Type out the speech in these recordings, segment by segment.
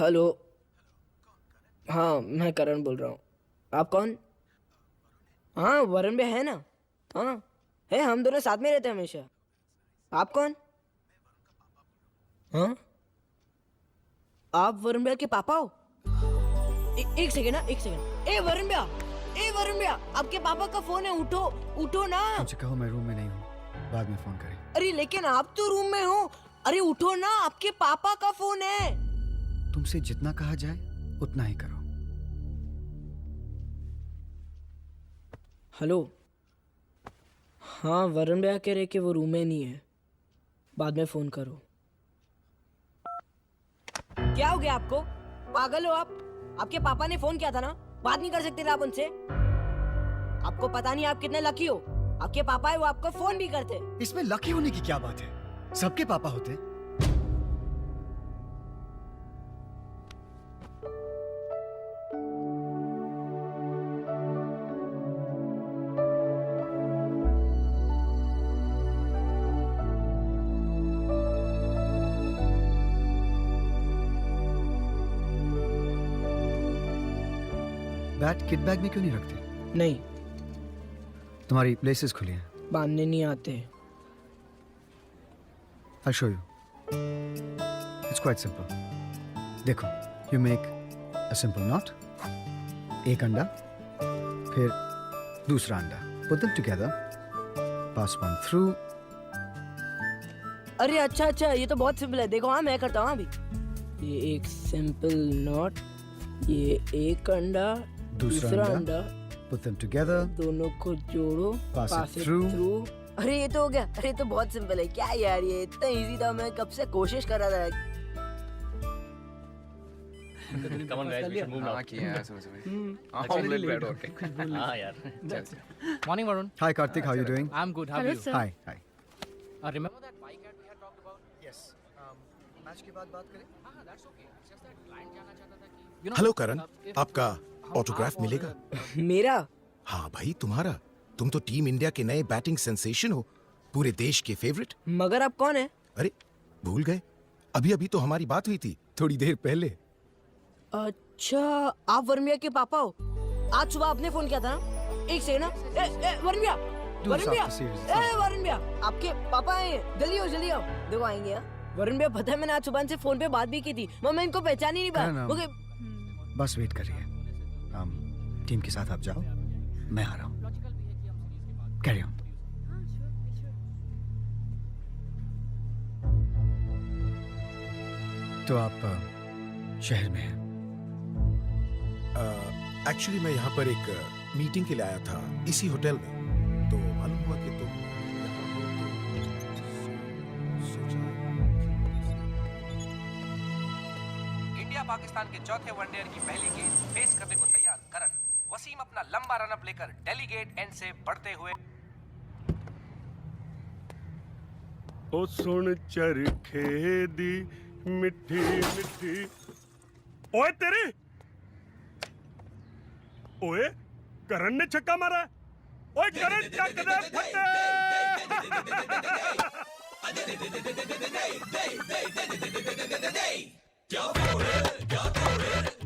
Hello. हाँ, मैं करण बोल रहा हूँ। आप कौन? हाँ, वरुण भैया है ना। हाँ है, हम दोनों साथ में रहते हैं हमेशा। आप कौन? हाँ, आप वरुण भैया के पापा हो? एक सेकेंड ना, एक सेकेंड। ए वरुण भैया, ए वरुण भैया, आपके पापा का फोन है, उठो उठो ना। मुझे कहो मैं रूम में नहीं हूँ, बाद में फोन करें। अरे लेकिन आप तो रूम में हो। अरे उठो ना, आपके पापा का फोन है। तुमसे जितना कहा जाए उतना ही करो। हेलो। हाँ, वरुण भैया कह रहे कि वो रूम में नहीं है, बाद में फोन करो। क्या हो गया आपको? पागल हो आप? आपके पापा ने फोन किया था ना, बात नहीं कर सकते थे आप उनसे? आपको पता नहीं आप कितने लकी हो, आपके पापा है वो आपको फोन भी करते। इसमें लकी होने की क्या बात है? सबके पापा होते। बैट किट बैग में क्यों नहीं रखते? नहीं, तुम्हारी लेसेस खुली हैं। बांधने नहीं आते। I'll show you. It's quite simple. देखो, you make a simple knot. एक अंडा, फिर दूसरा अंडा. Put them together. Pass one through. अरे अच्छा, ये तो बहुत सिंपल है। देखो, हाँ मैं करता हूँ अभी। ये एक सिंपल नॉट, ये एक अंडा, दूसरा अंडा, put them together, दोनों को जोड़ो, pass it through. अरे ये तो हो गया। अरे तो बहुत सिंपल है। क्या यार, ये इतना इजी था, मैं कब से कोशिश कर रहा था। Come on guys, we should move now. हाँ किया है सुबह Omelette bread, okay. हाँ यार. Morning, Varun. Hi Karthik, how are you doing? I'm good. How are you? Hi. Remember that bike ad we had talked about? Yes. Match के बाद बात करें? हाँ, that's okay. It's just that client जानना चाहता था कि हेलो करण, आपका ऑटोग्राफ मिलेगा? मेरा? हाँ भाई, तुम्हारा। तुम तो टीम इंडिया के नए बैटिंग सेंसेशन हो, पूरे देश के फेवरेट। मगर आप कौन है? अरे भूल गए? अभी तो हमारी बात हुई थी, थोड़ी देर पहले। अच्छा, आप वरुण भैया के पापा हो? आज सुबह आपने फोन किया था ना? एक सेकंड ना। वरुण भैया, वरुण भैया, वरुण भैया, आपके पापा हैं। जल्दी आओ, देखो आएंगे। वरुण भैया, पता है मैंने आज सुबह से फोन पे बात भी की थी, मैं इनको पहचान ही नहीं पाया। बस वेट करिए। टीम के साथ आप जाओ, मैं आ रहा हूँ। Carry on. तो आप शहर में हैं? एक्चुअली मैं यहाँ पर एक मीटिंग के लिए आया था, इसी होटल में। तो मालूम हुआ कि तुम यहाँ हो, तो सोचा। इंडिया पाकिस्तान के चौथे वनडे की पहली गेंद फेस करने को तैयार करण। वसीम अपना लंबा रनअप लेकर डेलीगेट एंड से बढ़ते हुए। ओ सुन चरखे दी मिठी मिठी। ओए तेरी, ओए करण ने छक्का मारा है। ओए करण टक दे फटे।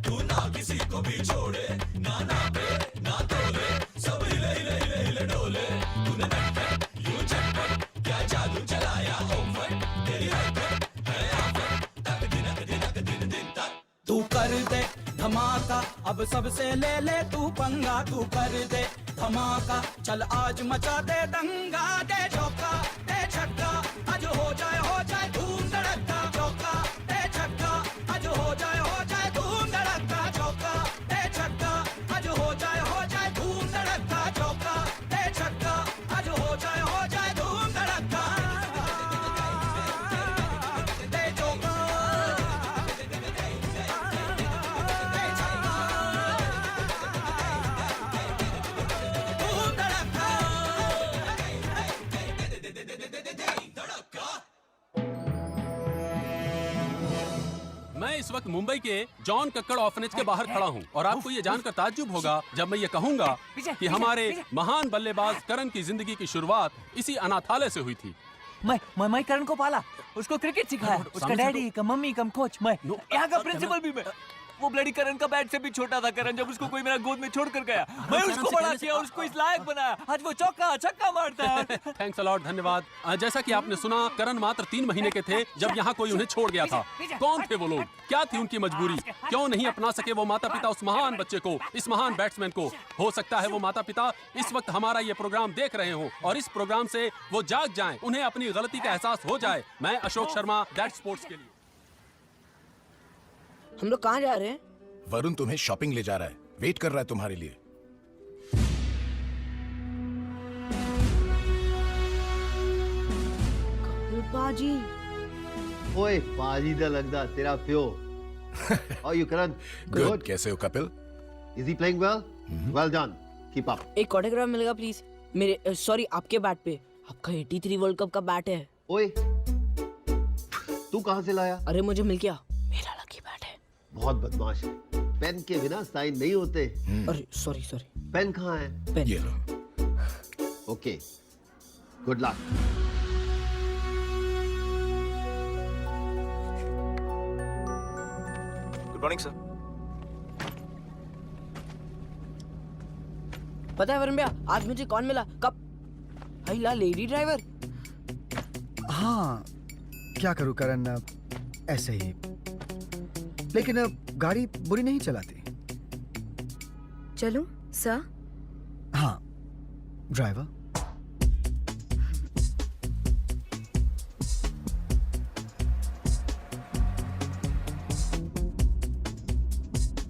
तू ना किसी को भी छोड़े, ना पे ना तोले, सब हिले हिले हिले हिले डोले। तूने नटखट यूं झटपट क्या जादू चलाया ओवर, तेरी हरकत है आफत, तक दिन तक। तू कर दे धमाका, अब सबसे ले ले तू पंगा। तू कर दे धमाका, चल आज मचा दे दंगा। दे चौका दे छक्का, आज हो जाए धूम धड़का। चौका दे छक्का, आज हो जाए धूम धड़का। चौका दे छक्का, आज हो जाए धूम धड़का। चौका दे छक्का, आज हो जाए धूम धड़का। दे चौका, मैं इस वक्त मुंबई के जॉन कक्कड़ ऑर्फनेज के बाहर खड़ा हूँ और आपको ये जानकर ताज्जुब होगा जब मैं ये कहूँगा कि हमारे महान बल्लेबाज करण की जिंदगी की शुरुआत इसी अनाथालय से हुई थी। मैं करण को पाला, उसको क्रिकेट सिखाया, उसका डैडी का मम्मी का कोच मैं, यहाँ का प्रिंसिपल भी मैं। वो ब्लडी करण का बैट से भी छोटा था करण, जब उसको कोई मेरा गोद में छोड़ कर गया, मैं उसको बड़ा किया और उसको इस लायक बनाया। आज वो चौका छक्का मारता है। थैंक्स अलॉट, धन्यवाद। जैसा कि आपने सुना, करण मात्र 3 महीने के थे जब यहाँ कोई उन्हें छोड़ गया था। कौन थे वो लोग, क्या थी उनकी मजबूरी, क्यों नहीं अपना सके वो माता पिता उस महान बच्चे को, इस महान बैट्समैन को। हो सकता है वो माता पिता इस वक्त हमारा ये प्रोग्राम देख रहे हो और इस प्रोग्राम से वो जाग जाएं, उन्हें अपनी गलती का एहसास हो जाए। मैं अशोक शर्मा, दैट स्पोर्ट्स के लिए। हम लोग कहाँ जा रहे हैं? वरुण तुम्हें शॉपिंग ले जा रहा है, वेट कर रहा है तुम्हारे लिए। पाजी ओए पाजी दा लगदा तेरा प्यो। How are you Karan? Good, कैसे हो Kapil? Is he playing well? Well done. Keep up. एक ऑटोग्राफ मिलेगा प्लीज मेरे, सॉरी आपके बैट पे। आपका 83 वर्ल्ड कप का बैट है। ओए तू कहाँ से लाया? अरे मुझे मिल गया, मेरा लकी बैट है। बहुत बदमाश है, पेन के बिना साइन नहीं होते। अरे सॉरी सॉरी। पेन कहाँ है? पेन। ये लो। Okay, good luck. Good morning sir. पता है वरुण भैया, आज मुझे कौन मिला? कब? अहिला लेडी ड्राइवर। हाँ, क्या करूँ करण, ऐसे ही। लेकिन गाड़ी बुरी नहीं चलाती। चलूं सर? हाँ, ड्राइवर।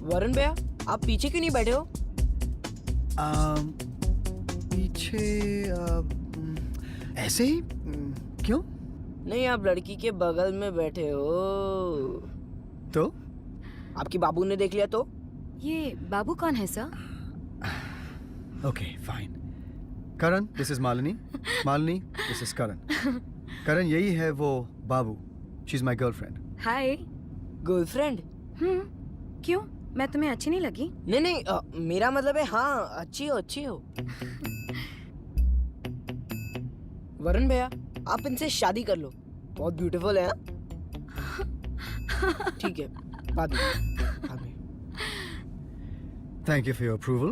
वरुण भैया, आप पीछे क्यों नहीं बैठे हो? पीछे ऐसे ही। क्यों? नहीं, आप लड़की के बगल में बैठे हो। तो आपकी बाबू ने देख लिया तो? ये बाबू कौन है sir? Okay fine. Karan, this is Malini. Malini, this is Karan. Karan, यही है वो बाबू। She is my girlfriend. Hi. Girlfriend? क्यों, मैं तुम्हें अच्छी नहीं लगी? नहीं नहीं, मेरा मतलब है हाँ, अच्छी हो अच्छी हो। वरुण भैया, आप इनसे शादी कर लो, बहुत ब्यूटीफुल है। ठीक है, बाद में। Thank you for your approval.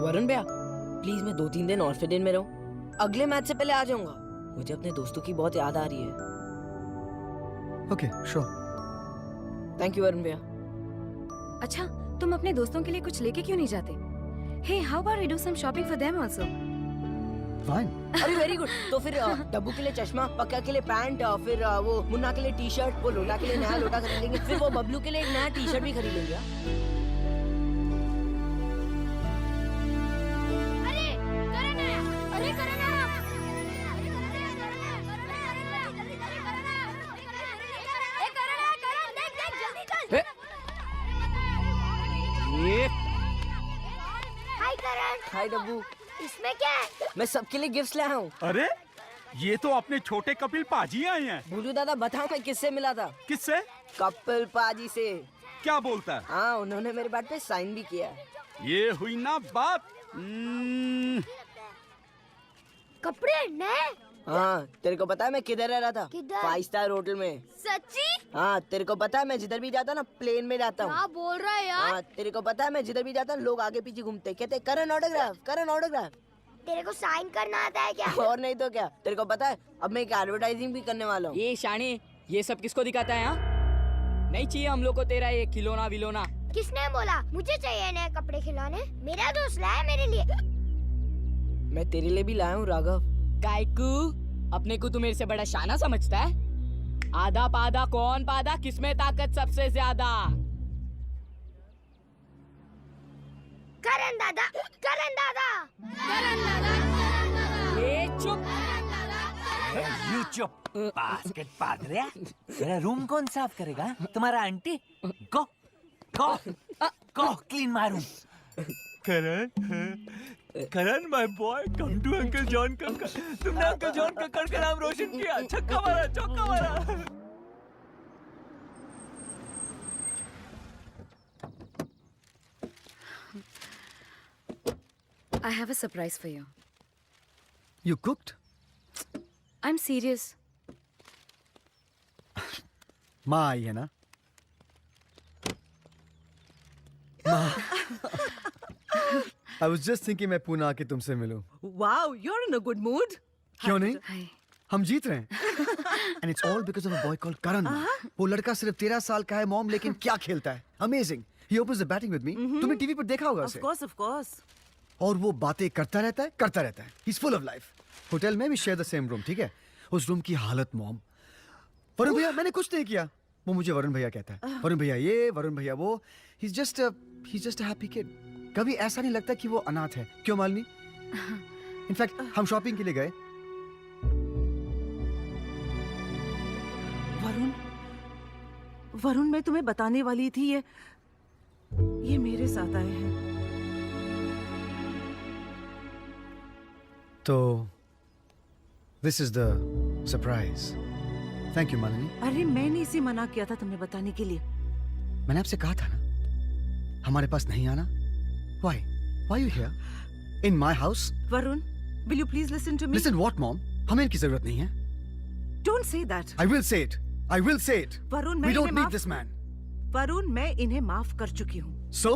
Varun भैया, प्लीज मैं 2-3 दिन ऑर्फिनेज में रहूं। अगले मैच से पहले आ जाऊंगा। मुझे अपने दोस्तों की बहुत याद आ रही है। Okay, sure. Thank you Varun भैया। अच्छा, तुम अपने दोस्तों के लिए कुछ लेके क्यों नहीं जाते? Hey, how about we do some shopping for them also? Fine. अरे वेरी गुड। तो फिर डब्बू के लिए चश्मा, पक्का के लिए पैंट, फिर वो मुन्ना के लिए टी शर्ट, वो लोटा के लिए नया लोटा खरीद लेंगे, फिर वो बबलू के लिए एक नया टी शर्ट भी खरीद लेंगे। हाय करण। हाय डब्बू। इसमें क्या है? मैं सबके लिए गिफ्ट्स लाया हूँ। अरे ये तो अपने छोटे कपिल पाजी आए हैं। भूलू दादा, बताओ मैं किससे मिला था? किससे? कपिल पाजी से। क्या बोलता है? हाँ, उन्होंने मेरे बैट पे साइन भी किया। ये हुई ना बात। कपड़े नए? हाँ, तेरे को पता है मैं किधर रह रहा था? किधर? 5 स्टार होटल में। सच्ची? हाँ, तेरे को पता है मैं जिधर भी जाता ना, प्लेन में जाता हूँ। क्या बोल रहा है यार? हाँ, तेरे को पता है मैं जिधर भी जाता लोग आगे पीछे घूमते, कहते करण ऑटोग्राफ, करण ऑटोग्राफ। तेरे को साइन करना आता है क्या? और नहीं तो क्या। तेरे को पता है अब मैं एक एडवर्टाइजिंग भी करने वाला हूँ। ये शानी, ये सब किसको दिखाता है? नहीं चाहिए हम लोग को तेरा ये खिलौना विलोना। किसने बोला मुझे चाहिए नए कपड़े खिलौने? मेरा दोस्त लाया मेरे लिए। मैं तेरे लिए भी लाया हूँ राघव। कायकू, अपने को तू मेरे से बड़ा शाना समझता है? आधा पादा कौन पादा, किसमें ताकत सबसे ज्यादा? करण दादा, करण दादा, करण दादा। ये चुप। यू चुप। बास्केट पागल, मेरा रूम कौन साफ करेगा? तुम्हारा aunty. Go go go clean my room. Karan my boy, come to uncle John Kakkar. तुमने अंकल जॉन कक्कर का नाम रोशन किया। छक्का मारा, चौका मारा। I have a surprise for you. You cooked? I'm serious. माँ आई है ना? माँ I was just thinking मैं पुणे आके तुमसे मिलूं. Wow, you're in a good mood. क्यों नहीं? Hi. हम जीत रहे हैं. And it's all because of a boy called Karan. वो लड़का सिर्फ 13 साल का है मॉम, लेकिन क्या खेलता है. Amazing. He opens the batting with me. तुमने टीवी पर देखा होगा उसे. Of course. और वो बातें करता रहता है. He's full of life. Hotel में we share the same room, ठीक है? उस रूम की हालत मॉम. वरुण भैया मैंने कुछ नहीं किया. वो मुझे वरुण भैया कहता है. वरुण भैया ये, वरुण भैया वो. He's just a happy kid. कभी ऐसा नहीं लगता कि वो अनाथ है. क्यों मालनी? इनफैक्ट हम शॉपिंग के लिए गए. वरुण मैं तुम्हें बताने वाली थी ये मेरे साथ आए हैं. तो this is the surprise. Thank you Malini. अरे मैंने इसे मना किया था तुम्हें बताने के लिए. मैंने आपसे कहा था ना हमारे पास नहीं आना. Why you here in my house? Varun, will you please listen to me? Listen what mom? हमें इनकी जरूरत नहीं है. Don't say that. I will say it. Varun We don't need this man. Varun मैं इन्हें माफ कर चुकी हूँ. So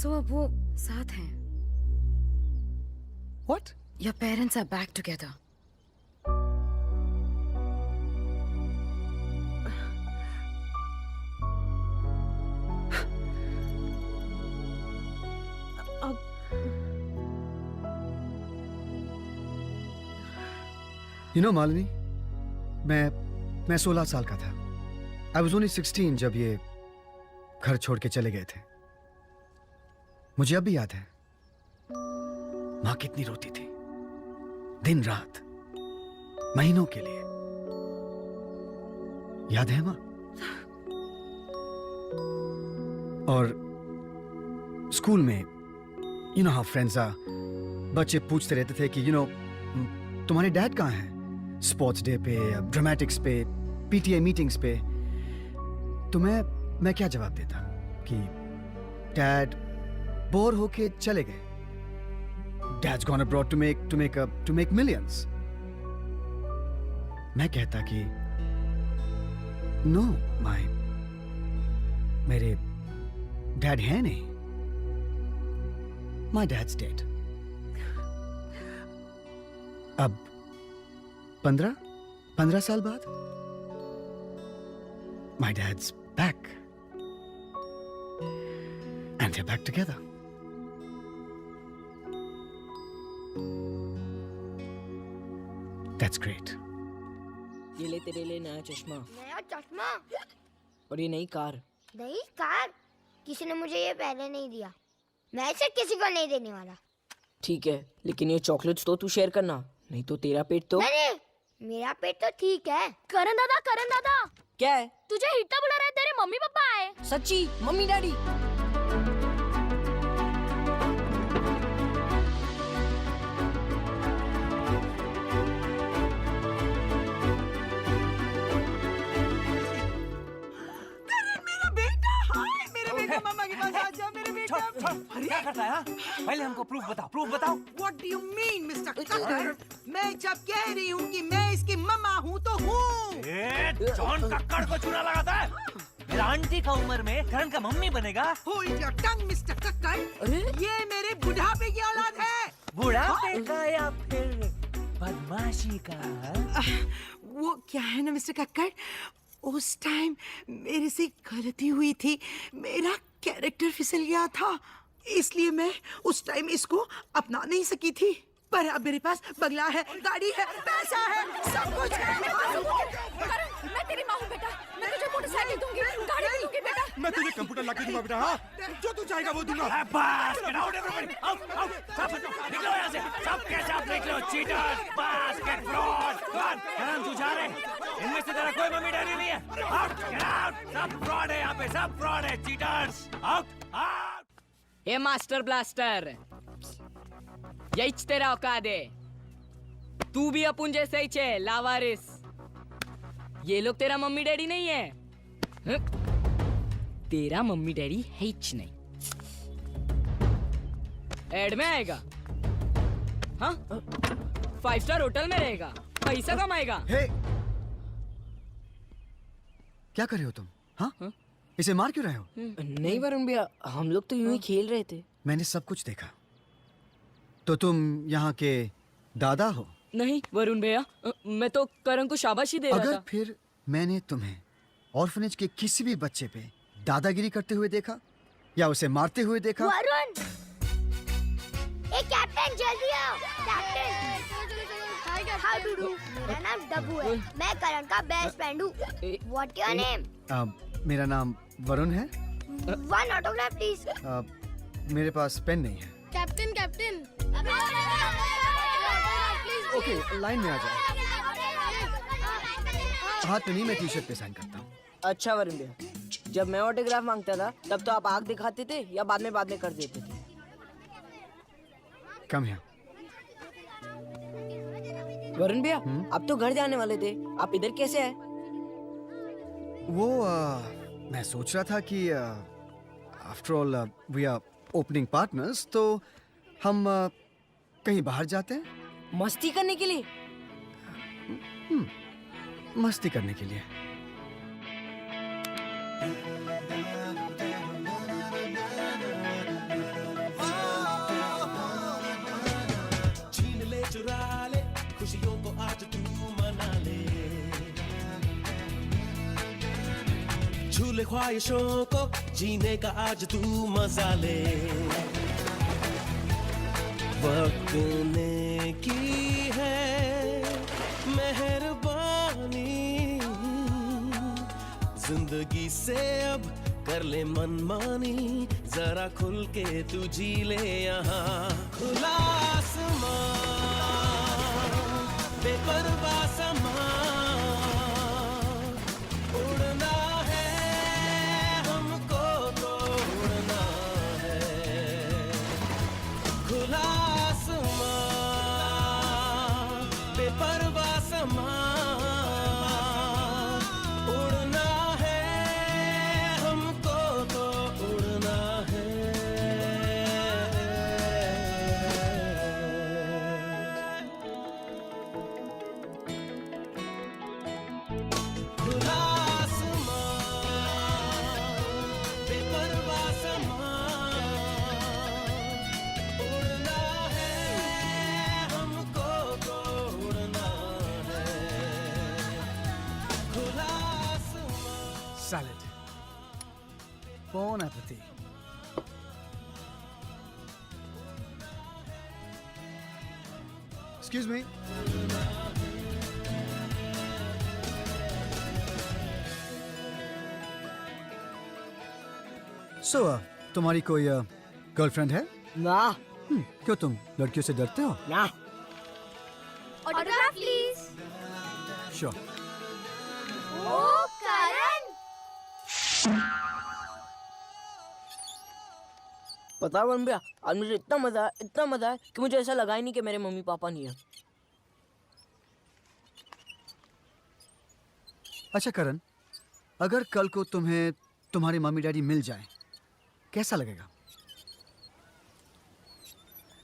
अब वो साथ हैं. what? Your parents are back together. You know Malini, मैं 16 साल का था. I was only 16 जब ये घर छोड़ के चले गए थे. मुझे अब भी याद है माँ कितनी रोती थी दिन रात महीनों के लिए. याद है माँ? और स्कूल में you know how friends are, बच्चे पूछते रहते थे कि तुम्हारे डैड कहाँ हैं? स्पोर्ट्स डे पे, ड्रामेटिक्स पे, पीटीए मीटिंग्स पे. तो मैं क्या जवाब देता कि डैड बोर होके चले गए. Dad's gone abroad to make millions. मैं कहता कि no, मेरे डैड हैं नहीं. My dad's dead. अब 15 साल बाद my dad's back and they're back together. That's great. ये ले तेरे लिए नया चश्मा नया चश्मा और ये नई कार. नई कार? किसी ने मुझे ये पहले नहीं दिया. मैं इसे किसी को नहीं देने वाला. ठीक है, लेकिन ये चॉकलेट्स तो तू शेयर करना, नहीं तो तेरा पेट तो. नहीं, मेरा पेट तो ठीक है. करण दादा क्या है? तुझे हिट्टा बुला रहे, तेरे मम्मी पापा आए. सच्ची? Mummy daddy? मम्मा के पास आ जा. मेरे बेटा क्या करता है? पहले हमको प्रूफ बताओ. What do you mean, Mr. Kakkar? मैं जब कह रही हूँ कि मैं इसकी मम्मा हूँ तो हूँ. जॉन कक्कड़ को चूना लगाता है. मेरा आंटी का उम्र में करण का मम्मी बनेगा. Hold your tongue, Mr. Kakkar. ये मेरे बुढ़ापे की औलाद है. बुढ़ापे का या फिर बदमाशी का? वो क्या है ना मिस्टर कक्कड़, उस टाइम मेरे से गलती हुई थी. मेरा कैरेक्टर फिसल गया था, इसलिए मैं उस टाइम इसको अपना नहीं सकी थी. पर अब मेरे पास बंगला है, गाड़ी है, पैसा है, सब कुछ है. मैं तेरी माँ हूँ बेटा. मैं तुझे मोटरसाइकिल दूंगी, गाड़ी भी दूंगी बेटा. मैं तुझे कंप्यूटर ला के दूंगा बेटा. हाँ, जो तू चाहेगा वो दूंगा. बस get out everybody. out सब निकलो यहाँ से. सब के सब निकलो. Cheaters, basket, fraud. करण तू जा रहे? इनमें से तेरा कोई मम्मी डैडी नहीं है. Out, get out. सब फ्रॉड है यहाँ पे, सब फ्रॉड है. Cheaters, out. ये मास्टर ब्लास्टर, यही तेरा औकात है. तू भी अपुन जैसे ही छे, लावारिस. ये लोग तेरा मम्मी डैडी नहीं है. तेरा मम्मी डैडी है ही नहीं. एड में आएगा हाँ 5 स्टार होटल में रहेगा, पैसा कमाएगा। हे क्या कर रहे हो तुम? हाँ इसे मार क्यों रहे हो? नहीं वरुण भैया, हम लोग तो यूं ही खेल रहे थे। मैंने सब कुछ देखा। तो तुम यहाँ के दादा हो? नहीं वरुण भैया, मैं तो करण को शाबाशी दे रहा अगर था। फिर मैंने तुम्हें ऑर्फनेज के किसी भी बच्चे पे दादागिरी करते हुए देखा या उसे मारते हुए देखा? वरुण, ए कैप्टन जल्दी आओ। कैप्टन, हाय डूडू, मेरा नाम डब्बू है, मैं करण का बेस्ट फ्रेंड हूँ। What your name? मेरा नाम वरुण है। One autograph please. मेरे पास पेन नहीं है। कैप्टन कैप्टन ओके लाइन में आ जाओ। हाथ में नहीं, मैं टी शर्ट पे साइन करता हूँ। अच्छा वरुण भैया, जब मैं ऑटोग्राफ मांगता था तब तो आप आग दिखाते थे या बाद में कर देते थे। कम है। वरुण भैया, आप तो घर जाने वाले थे, आप इधर कैसे आए? वो मैं सोच रहा था कि after all we are opening partners, तो हम कहीं बाहर जाते हैं मस्ती करने के लिए। मस्ती करने के लिए। छीन ले चुरा ले खुशियों को आज तू मना ले, झूले ख्वाहिशों को जीने का आज तू मजा ले। वक्त ने की है मेहरबानी, जिंदगी से अब कर ले मनमानी, जरा खुल के तू जी ले यहाँ। खुला आसमां, बेपरवाह समा, उड़ना है हमको तो उड़ना है। खुला आसमां, बेपरवाह समा, उड़ना है हमको तो उड़ना है। खुला आसमां, बेपरवाह समा, उड़ना है हमको तो उड़ना है। खुला आसमां। Salad. Bon appetit. Excuse me. So, तुम्हारी कोई गर्लफ्रेंड है? ना। क्यों तुम लड़कियों से डरते हो? ना। Autograph please. Sure. ओ करण, पता है वरुण भैया, आज मुझे इतना मजा है कि मुझे ऐसा लगा ही नहीं कि मेरे मम्मी पापा नहीं है। अच्छा करण, अगर कल को तुम्हें तुम्हारे मम्मी डैडी मिल जाए कैसा लगेगा?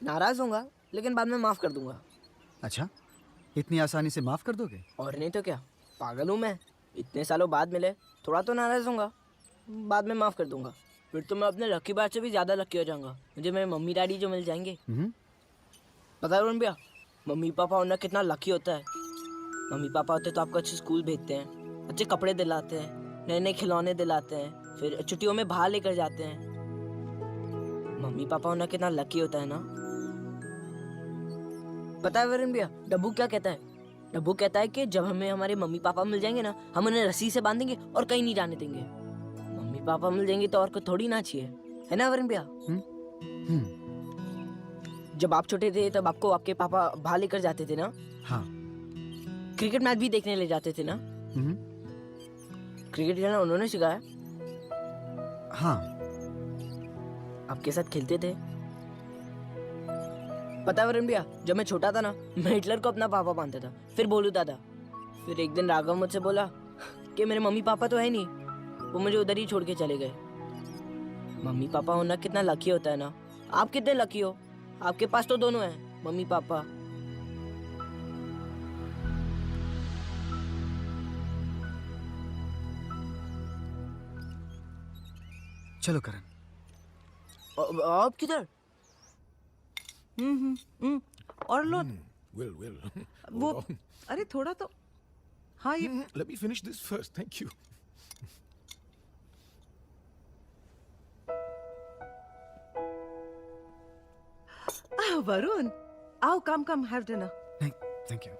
नाराज होऊंगा, लेकिन बाद में माफ कर दूंगा। अच्छा, इतनी आसानी से माफ कर दोगे? और नहीं तो क्या, पागल हूँ मैं। इतने सालों बाद मिले, थोड़ा तो नाराज होऊंगा, बाद में माफ कर दूंगा। फिर तो मैं अपने लकी बात से भी ज्यादा लकी हो जाऊंगा, मुझे मेरे मम्मी डैडी जो मिल जाएंगे। पता है वरुण भैया, मम्मी पापा होना कितना लकी होता है। मम्मी पापा होते तो आपको अच्छे स्कूल भेजते हैं, अच्छे कपड़े दिलाते हैं, नए नए खिलौने दिलाते हैं, फिर छुट्टियों में बाहर लेकर जाते हैं। मम्मी पापा होना कितना लकी होता है ना। पता है वरुण भैया, डब्बू क्या कहता है? डब्बू कहता है कि जब हमें हमारे मम्मी पापा मिल जाएंगे ना, हम उन्हें रस्सी से बांधेंगे और कहीं नहीं जाने देंगे। मम्मी पापा मिल जाएंगे तो और को थोड़ी ना चाहिए, है ना वरुण भैया? जब आप छोटे थे तब आपको आपके पापा बाहर लेकर जाते थे ना? हाँ। क्रिकेट मैच भी देखने ले जाते थे ना? क्रिकेट खेलना उन्होंने सिखाया? हाँ। आपके साथ खेलते थे? पता है वरुण भैया, जब मैं छोटा था ना, मैं हिटलर को अपना पापा मानता था, फिर बोलू दादा। फिर एक दिन राघव मुझसे बोला कि मेरे मम्मी पापा तो है नहीं, वो मुझे उधर ही छोड़ के चले गए। मम्मी पापा होना कितना लकी होता है ना। आप कितने लकी हो, आपके पास तो दोनों हैं, मम्मी पापा। चलो करण। आप किधर? और लो। Will. वो अरे थोड़ा तो हाँ ये Let me finish this first. Thank you. Varun आओ कम हैव डिनर। नहीं, थैंक यू।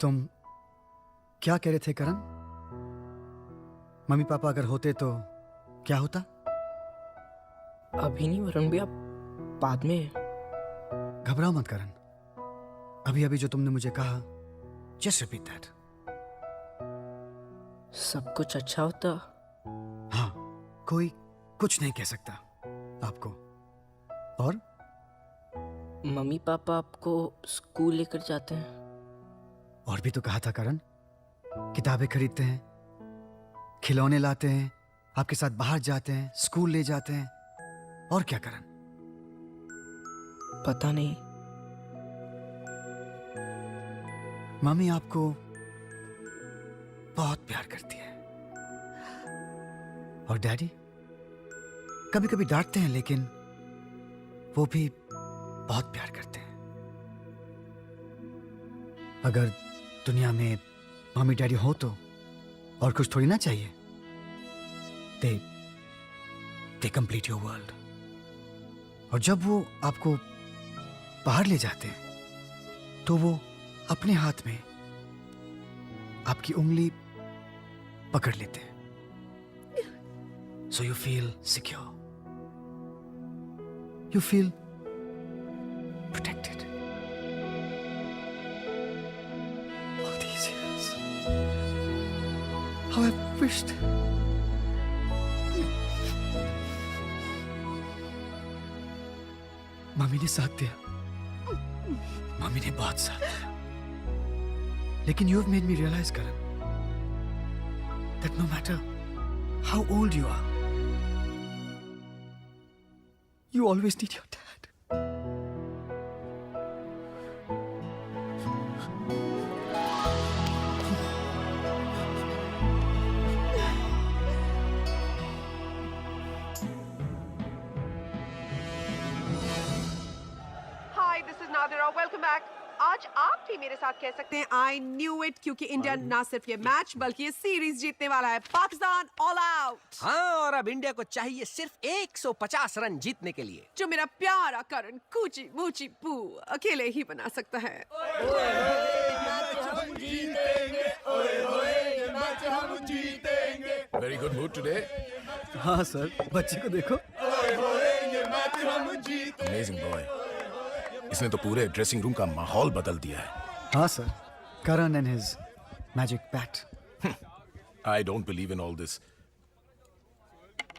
तुम क्या कह रहे थे करण? मम्मी पापा अगर होते तो क्या होता? अभी नहीं वरुण भैया, बाद में। घबराओ मत करण। अभी अभी जो तुमने मुझे कहा, जस्ट रिपीट दैट। सब कुछ अच्छा होता। हाँ, कोई कुछ नहीं कह सकता आपको। और मम्मी पापा आपको स्कूल लेकर जाते हैं। और भी तो कहा था करण, किताबें खरीदते हैं, खिलौने लाते हैं, आपके साथ बाहर जाते हैं, स्कूल ले जाते हैं। और क्या करण? पता नहीं। मम्मी आपको बहुत प्यार करती है। और डैडी कभी कभी डांटते हैं, लेकिन वो भी बहुत प्यार करते हैं। अगर दुनिया में मम्मी डैडी हो तो और कुछ थोड़ी ना चाहिए। They complete your world. और जब वो आपको बाहर ले जाते हैं तो वो अपने हाथ में आपकी उंगली पकड़ लेते हैं। So you feel secure. You feel protected. All these years, how I've wished. Mummy ने साथ दिया, मम्मी ने बहुत साथ दिया। लेकिन you've made me realize, Karan, that no matter how old you are, you always need your dad. Hi this is Nadira, welcome back. आज आप भी मेरे साथ कह सकते हैं आई न्यू इट, क्योंकि इंडिया ना सिर्फ ये मैच बल्कि ये सीरीज जीतने वाला है। Pakistan all out. हाँ, और अब इंडिया को चाहिए सिर्फ 150 रन जीतने के लिए, जो मेरा प्यारा करण कूची मूची पू अकेले ही बना सकता है। Very good mood today. हाँ सर, बच्चे को देखो। Amazing boy. इसने तो पूरे ड्रेसिंग रूम का माहौल बदल दिया है। हाँ sir, Karan and his magic bat. I don't believe in all this.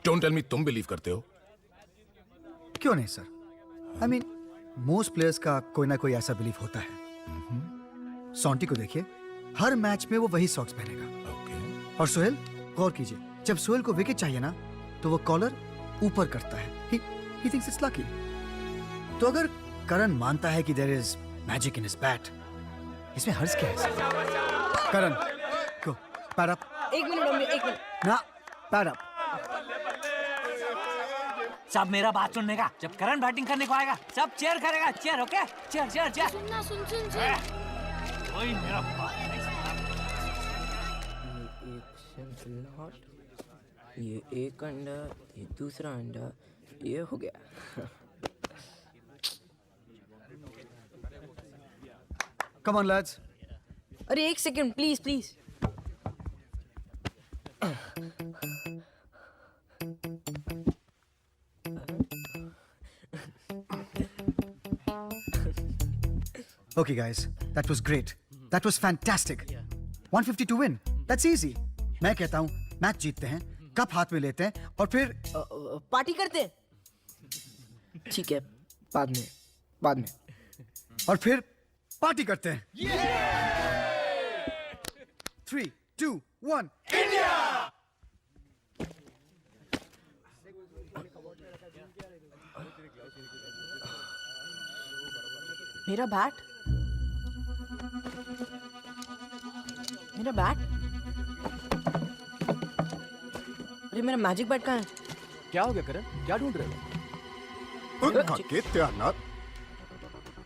Don't tell me तुम बिलीव करते हो। क्यों नहीं sir? I mean, most players का कोई ना कोई ऐसा बिलीफ होता है। सॉन्टी को देखिए, हर मैच में वो वही सॉक्स पहनेगा। और सोहेल, गौर कीजिए, जब सोहेल को विकेट चाहिए ना, तो वो कॉलर ऊपर करता है। He thinks it's lucky. तो अगर करण मानता है कि there is magic in his bat, इसमें हर्ज क्या है? करण, go, pad up. एक मिनट मम्मी, एक मिनट। ना, pad up. सब मेरा बात सुनने का। जब करण बैटिंग करने को आएगा, सब चेयर करेगा। Chair, okay? चेयर। सुनना सुन। वही मेरा बात नहीं ये एक अंडा, ये दूसरा अंडा, ये हो गया। Come on lads. अरे एक second please please. Okay guys, that was great. That was fantastic. 150 to win. That's easy. मैं कहता हूँ मैच जीतते हैं, कप हाथ में लेते हैं और फिर पार्टी करते हैं। ठीक है, बाद में। और फिर पार्टी करते हैं। 3, 2 1. मेरा बैट, मेरा बैट, अरे मेरा मैजिक बैट कहाँ है? क्या हो गया करण? क्या ढूंढ रहे हो?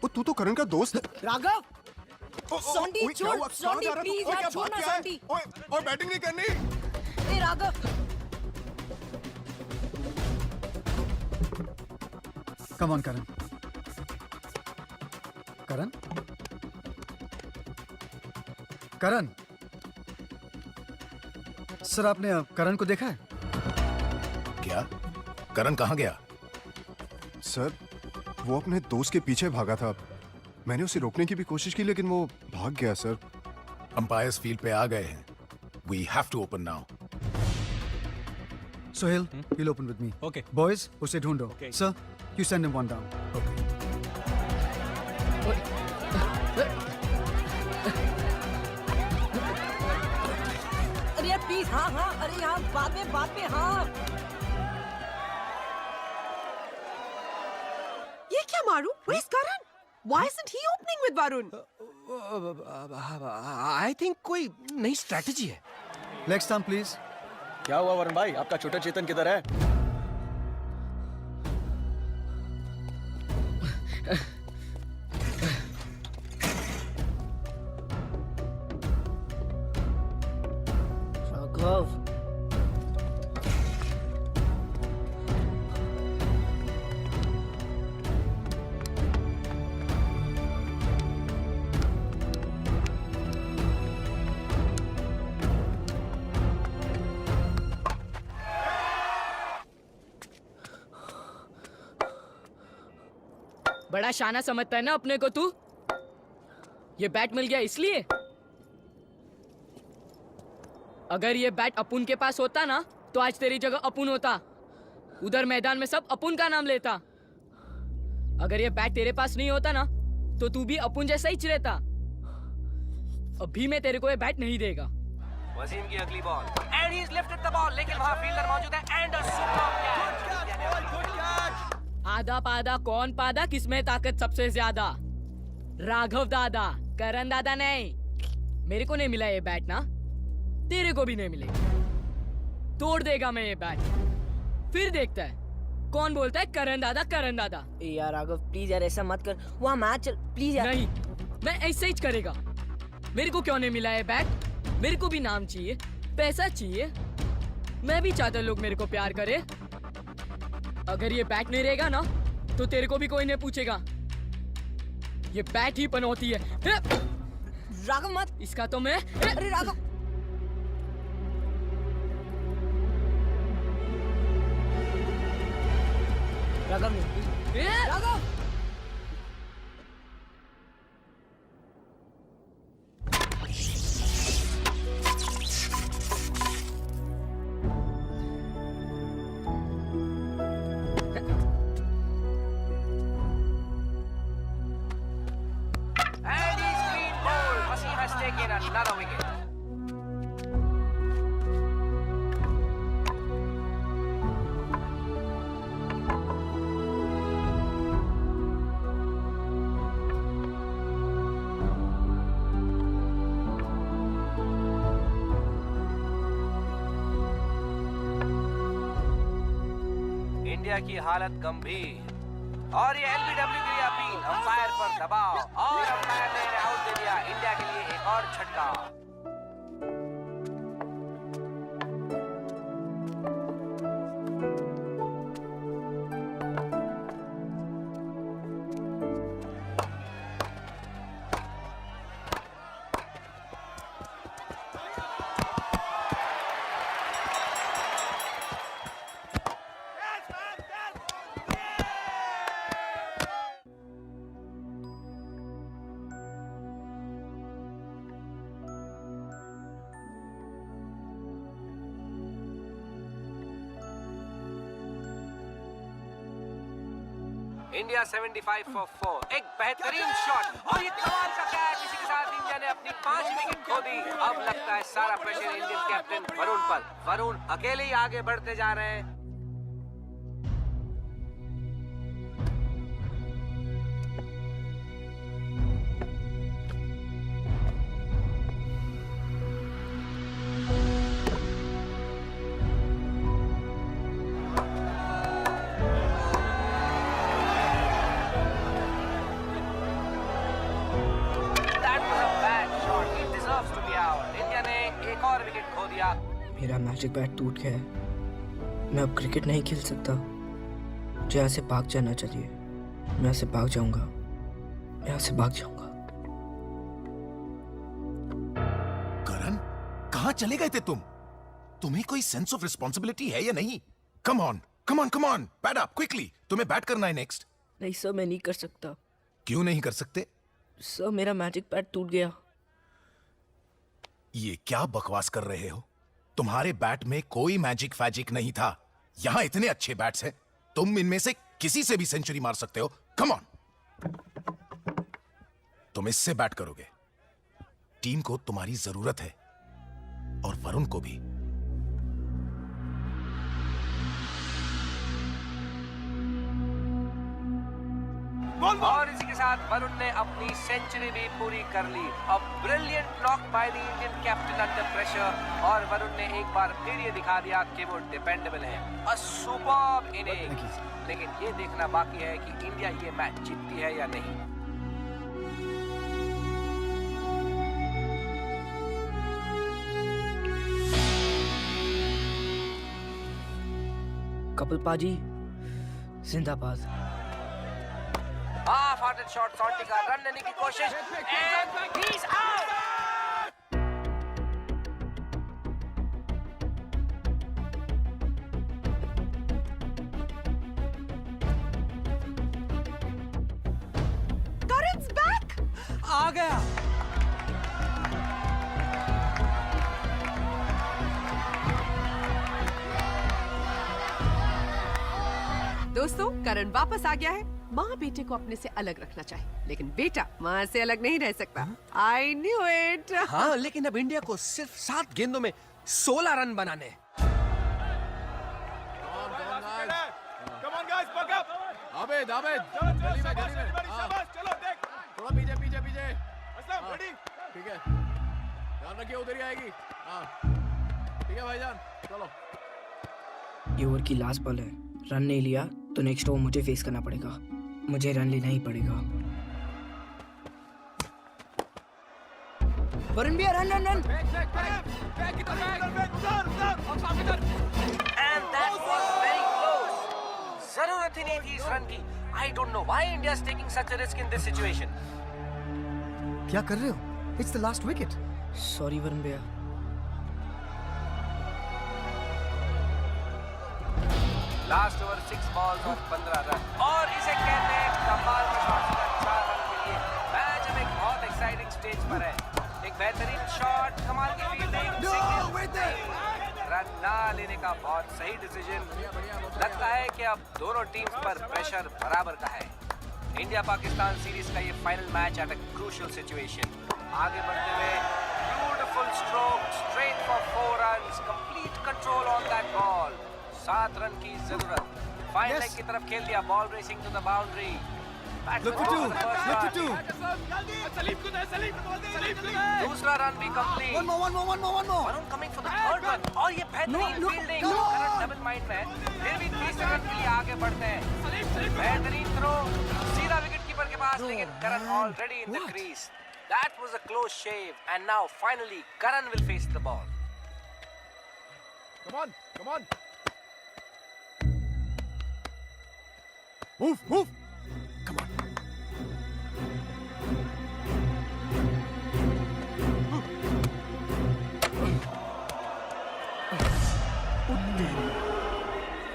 ओ तू तो करण का दोस्त है। राघव, सोंडी ओए, क्या छोड़, हुआ? कहाँ सोंडी जा रहा है तू? प्लीज ओए, यार क्या छोड़ बात ना क्या है? सोंडी। ओए बैटिंग नहीं करनी। ए Raghav, Come on, Karan. Karan? Karan? Sir आपने करण को देखा है? क्या? करण कहाँ गया? सर, वो अपने दोस्त के पीछे भागा था। मैंने उसे रोकने की भी कोशिश की लेकिन वो भाग गया सर। अंपायर्स फील्ड पे आ गए हैं। We have to open now. Sohail, he'll open with me. Okay. Boys, उसे ढूंढो. Okay. Sir, you send him one down. अरे यार प्लीज, हाँ हाँ, अरे यार बाद में हाँ। ये क्या मारू? Where's Karan? Why isn't he opening with Varun? I think कोई नई स्ट्रेटजी है। Leg stump, please. क्या हुआ वरुण भाई? आपका छोटा चेतन किधर है? राघव, बड़ा शाना समझता है ना अपने को तू? ये बैट मिल गया इसलिए? अगर ये बैट अपुन के पास होता ना तो आज तेरी जगह अपुन होता। उधर मैदान में सब अपुन का नाम लेता। अगर ये बैट तेरे पास नहीं होता ना तो तू भी अपुन जैसा ही रहता। अभी मैं तेरे को ये बैट नहीं देगा। वसीम की अगली ball and he is lifted the ball, लेकिन वहां फील्डर मौजूद है एंड अ सुपर कैच। आधा पादा कौन पादा, किसमें ताकत सबसे ज्यादा? राघव दादा, करण दादा नहीं। मेरे को नहीं मिला ये बैट ना, तेरे को भी नहीं मिलेगा। तोड़ देगा मैं ये बैट, फिर देखता है कौन बोलता है करण दादा करण दादा। ए यार राघव प्लीज यार ऐसा मत कर, वहाँ मैच चल प्लीज यार। नहीं, मैं ऐसे ही करेगा। मेरे को क्यों नहीं मिला ये बैट? मेरे को भी नाम चाहिए, पैसा चाहिए। मैं भी चाहता लोग मेरे को प्यार करे। अगर ये बैट नहीं रहेगा ना तो तेरे को भी कोई नहीं पूछेगा। ये बैट ही पनौती है। राघव मत, इसका तो मैं अरे राघव, राघव नहीं, Raghav And he's clean bowled. Wasim has taken another wicket. India की हालत गंभीर और ये एलबीडब्ल्यू की अपील, अंपायर पर दबाव और अंपायर ने आउट दे दिया। इंडिया के लिए एक और छक्का। India 75 for 4। एक बेहतरीन शॉट और ये कमाल का कैच। इसी के साथ इंडिया ने अपनी 5 विकेट खो दी। अब लगता है सारा प्रेशर इंडियन कैप्टन वरुण पर। वरुण अकेले ही आगे बढ़ते जा रहे हैं। मेरा मैजिक बैट टूट गया है। मैं अब क्रिकेट नहीं खेल सकता। मुझे यहाँ से भाग जाना चाहिए। मैं यहाँ से भाग जाऊंगा। मैं यहाँ से भाग जाऊंगा। करण, कहाँ चले गए थे तुम? तुम्हें कोई सेंस ऑफ रिस्पॉन्सिबिलिटी है या नहीं? Come on, come on, come on, bat up quickly. तुम्हें बैट करना है नेक्स्ट। नहीं सर, मैं नहीं कर सकता। क्यों नहीं कर सकते? सर, मेरा मैजिक बैट टूट गया। ये क्या बकवास कर रहे हो? तुम्हारे बैट में कोई मैजिक फैजिक नहीं था। यहां इतने अच्छे बैट्स हैं, तुम इनमें से किसी से भी सेंचुरी मार सकते हो। कम ऑन, तुम इससे बैट करोगे। टीम को तुम्हारी जरूरत है और वरुण को भी। और इसी के साथ वरुण ने अपनी सेंचुरी भी पूरी कर ली। अब brilliant knock by the Indian captain under pressure. और वरुण ने एक बार फिर ये दिखा दिया कि वो डिपेंडेबल है। अ सुपर्ब इनिंग्स। लेकिन ये देखना बाकी है कि इंडिया ये मैच जीतती है या नहीं। कपिल पाजी जिंदाबाद। हाफ-हार्टेड शॉट, सॉल्टी का रन लेने की कोशिश and he is out. Karan's back! आ गया। दोस्तों, करण वापस आ गया है। माँ बेटे को अपने से अलग रखना चाहिए, लेकिन बेटा माँ से अलग नहीं रह सकता। I knew it! हाँ, लेकिन अब इंडिया को सिर्फ 7 गेंदों में 16 रन बनाने हैं। आबेद, आबेद, गली में, गली में। चलो देख, थोड़ा पीछे, पीछे, पीछे। ठीक है, ध्यान रखिए, उधर ही आएगी। हाँ, ठीक है भाईजान, चलो। ये ओवर की लास्ट बॉल है। रन नहीं लिया तो नेक्स्ट ओवर मुझे फेस करना पड़ेगा। मुझे रन लेना ही पड़ेगा। वरुण भैया, run run run. And that was very close. जरूरत ही नहीं थी इस रन की। I don't know why India is taking such a risk in this situation. क्या कर रहे हो? It's the last wicket. Sorry Varun भैया। लास्ट ओवर 6 बॉल्स और 15 रन। और इसे कहते हैं कमाल का शॉट का 4 रन के लिए। मैच अब एक बहुत एक्साइटिंग स्टेज पर है। एक बेहतरीन शॉट, कमाल की फील्डिंग, रन ना लेने का बहुत सही डिसीजन। लगता है कि अब दोनों टीम्स पर प्रेशर बराबर का है। इंडिया पाकिस्तान सीरीज का ये final match at a crucial situation. आगे बढ़ते हुए beautiful stroke, straight for 4 runs, complete control on that ball. 7 run की जरूरत। फाइन लेग की तरफ खेल दिया, ball racing to the boundary. दूसरा रन भी complete. Varun coming for the third run. और ये बेहतरीन फील्डिंग। करण डबल माइंड में है, फिर भी तीसरे रन के लिए आगे बढ़ते हैं। बेहतरीन थ्रो, सीधा विकेट कीपर के पास, लेकिन Karan already in the crease. That was a close shave, and now finally Karan will face the ball. Come on, come on. Move, move. Come on.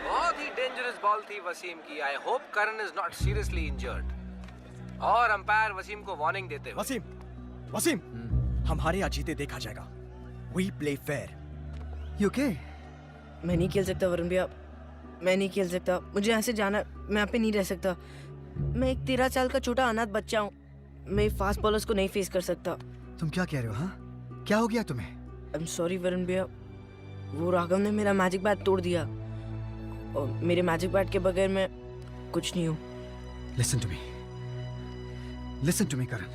बहुत ही डेंजरस बॉल थी वसीम की। I hope Karan is not seriously injured. और umpire Wasim को warning देते हुए। वसीम, हमारे यहाँ जीते देखा जाएगा। We play fair. You okay? मैं नहीं खेल सकता वरुण भैया, मैं नहीं खेल सकता। मुझे यहाँ से जाना, मैं यहाँ पे नहीं रह सकता। मैं एक 13 साल का छोटा अनाथ बच्चा हूँ। मैं फास्ट बॉलर्स को नहीं फेस कर सकता। तुम क्या कह रहे हो? हाँ, क्या हो गया तुम्हें? आई एम सॉरी वरुण भैया, वो राघव ने मेरा मैजिक बैट तोड़ दिया और मेरे मैजिक बैट के बगैर मैं कुछ नहीं हूँ। लिसन टू मी करण,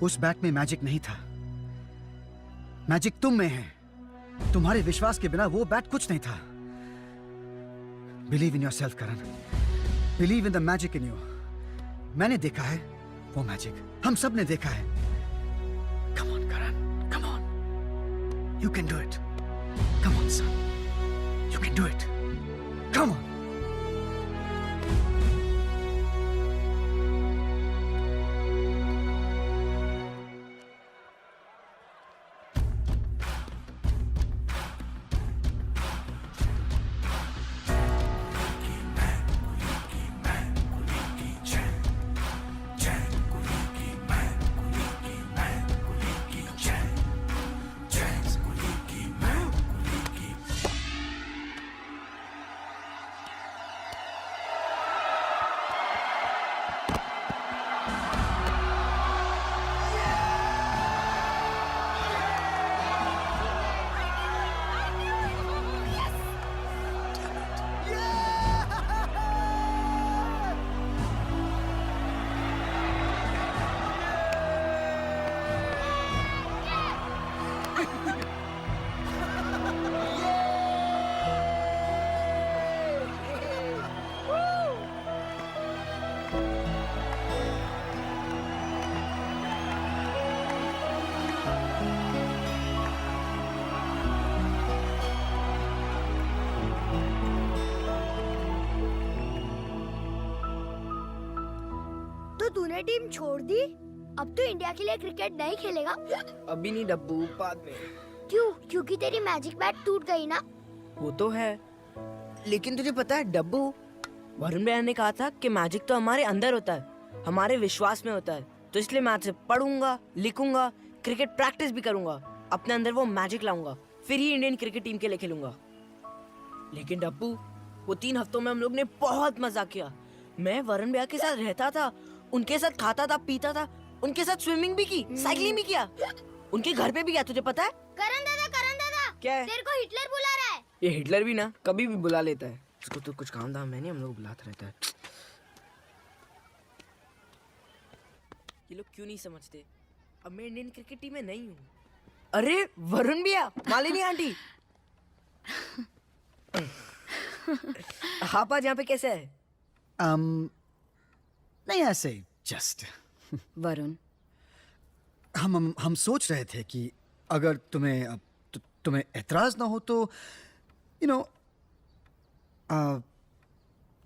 उस बैट में मैजिक नहीं था, मैजिक तुम में है। तुम्हारे विश्वास के बिना वो बैट कुछ नहीं था। Believe in yourself Karan, believe in the magic in you. मैंने देखा है वो मैजिक, हम सब ने देखा है। Come on Karan, come on, you can do it. Come on son, you can do it. Come on. तो तूने टीम छोड़ दी? अब तो इंडिया के लिए क्रिकेट नहीं खेलेगा? अभी नहीं डब्बू, बाद में। क्यों? क्योंकि तेरी मैजिक बैट टूट गई ना? वो तो है, लेकिन तुझे पता है डब्बू, वरुण भैया ने कहा था कि मैजिक तो हमारे अंदर होता है, हमारे विश्वास में होता है। तो इसलिए मैं आज से पढ़ूंगा, लिखूंगा, क्रिकेट प्रैक्टिस भी करूंगा, अपने अंदर वो मैजिक लाऊंगा, फिर ही इंडियन क्रिकेट टीम के लिए खेलूंगा। लेकिन डब्बू, वो 3 हफ्तों में हम लोग ने बहुत मजा किया। मैं वरुण भैया के साथ रहता था, उनके साथ खाता था, पीता था, उनके साथ स्विमिंग भी की, साइकिलिंग भी किया, उनके घर पे भी गया। तुझे पता है? करण दादा क्या है? तेरे को हिटलर बुला रहा है। ये हिटलर भी ना कभी भी बुला लेता है, उसको तो कुछ काम धाम है नहीं, हम लोग बुलाता रहता है। ये लोग क्यों नहीं समझते? अब मैं इंडियन क्रिकेट टीम में नहीं हूँ। अरे वरुण भैया, मालिनी आंटी, आप आज यहाँ पे कैसे है? नहीं ऐसे ही, जस्ट। वरुण, हम सोच रहे थे कि अगर तुम्हें एतराज ना हो तो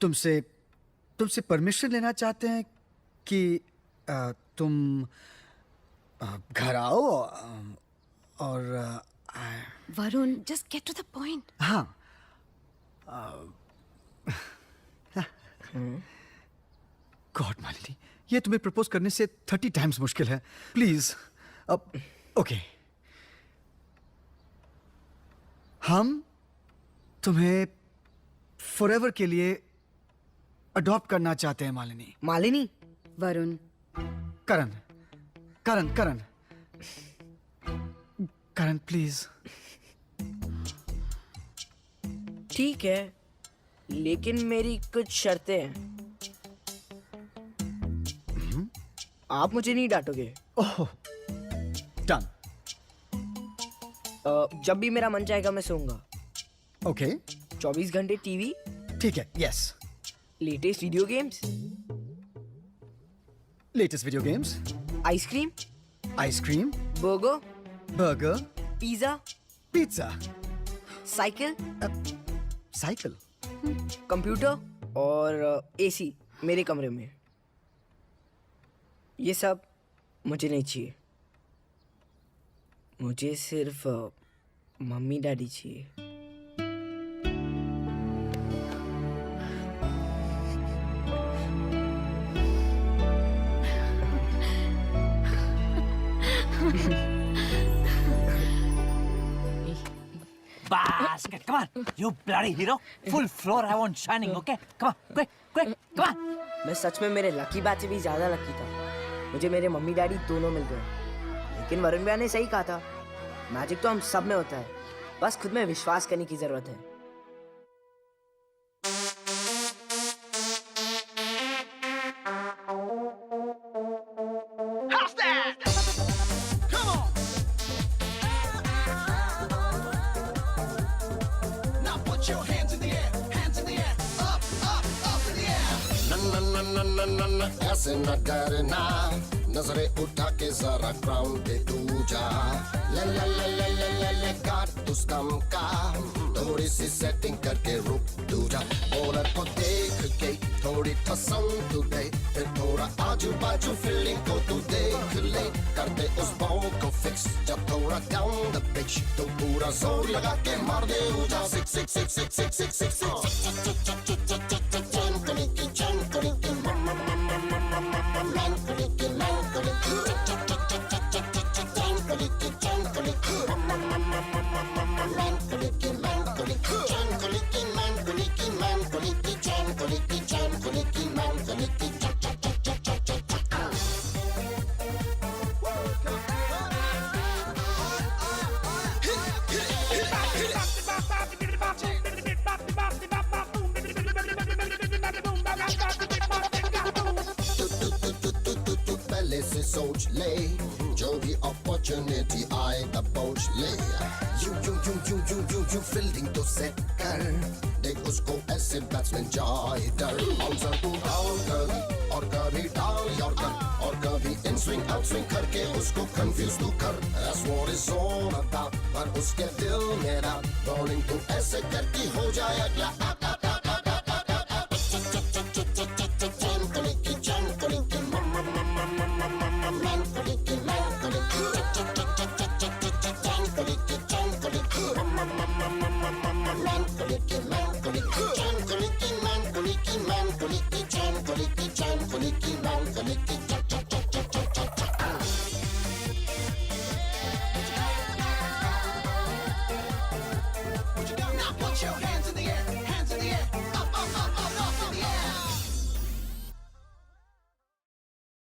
तुमसे परमिशन लेना चाहते हैं कि तुम घर आओ और Varun, just get to the point. हाँ, गॉड मालिनी, ये तुम्हें प्रपोज करने से 30 टाइम्स मुश्किल है। प्लीज, अब ओके, हम तुम्हें फॉरएवर के लिए अडॉप्ट करना चाहते हैं मालिनी। मालिनी? वरुण, करण, करण, करण, करण, प्लीज। ठीक है, लेकिन मेरी कुछ शर्तें हैं। आप मुझे नहीं डांटोगे? ओह, डन। जब भी मेरा मन चाहेगा मैं सोऊंगा। ओके। 24 घंटे टीवी? ठीक है, yes. Latest video games? Latest video games. Ice cream? Ice cream. Burger? Burger. Pizza? Pizza. Cycle? Cycle. Computer और एसी मेरे कमरे में। ये सब मुझे नहीं चाहिए, मुझे सिर्फ मम्मी डैडी चाहिए। बा basket. Come on, you bloody hero. Full floor, I want shining. Okay, come on, quick, quick, come on. मैं सच में मेरे लकी बैट से भी ज्यादा लकी था। मुझे मेरे मम्मी डैडी दोनों मिल गए। लेकिन वरुण भैया ने सही कहा था, मैजिक तो हम सब में होता है, बस खुद में विश्वास करने की जरूरत है। ऐसे न डरना, नजरे उठा के जरा ग्राउंड पे तू जा। ले ले ले ले ले ले ले कारतूस कम का, थोड़ी सी सेटिंग करके रुक तू जा। बॉलर को देख के थोड़ी ठसम तू दे, फिर थोड़ा आजू बाजू फील्डिंग को तू देख ले। कर दे उस बॉल को फिक्स, जब थोड़ा डाउन द पिच तो पूरा जोर लगा के मार दे ऊजा। Six six six six six six six से सोच ले, जो भी अपॉर्चुनिटी आए अप्रोच ले। यू फील्डिंग तो सेट कर, देख उसको ऐसे बैट्समैन जाए डर। बाउंसर को डाउन कर और कभी डाल यॉर्कर, और कभी इन स्विंग आउट स्विंग करके उसको कंफ्यूज तू कर। That's what it's all about, पर उसके दिल में ना बॉलिंग तो ऐसे करके हो जाए अगला। Man,